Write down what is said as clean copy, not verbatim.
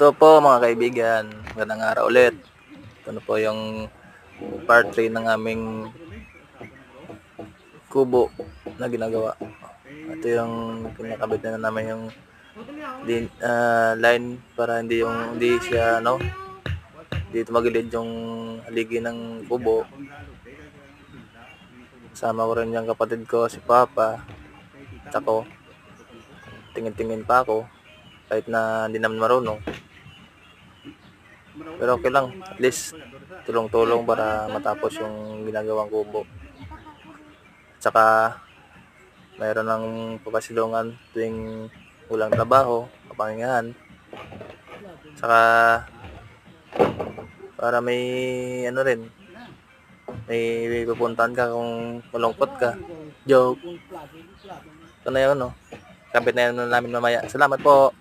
Ito po mga kaibigan, magandang araw ulit. Ito na po yung part 3 ng aming kubo na ginagawa. Ito yung kinakabit na namin yung line para hindi siya dito magilid yung haligi ng kubo. Kasama ko rin yung kapatid ko, si Papa, at ako. Tingin-tingin pa ako kahit na hindi naman marunong. Pero okay lang, at least tulong-tulong para matapos yung ginagawang kubo. Tsaka mayroon ng papasilungan tuwing walang trabaho, kapahingahan. Tsaka para may may pupuntahan ka kung malungkot ka. Joke. Ito na yun, Kapit na yun namin mamaya. Salamat po.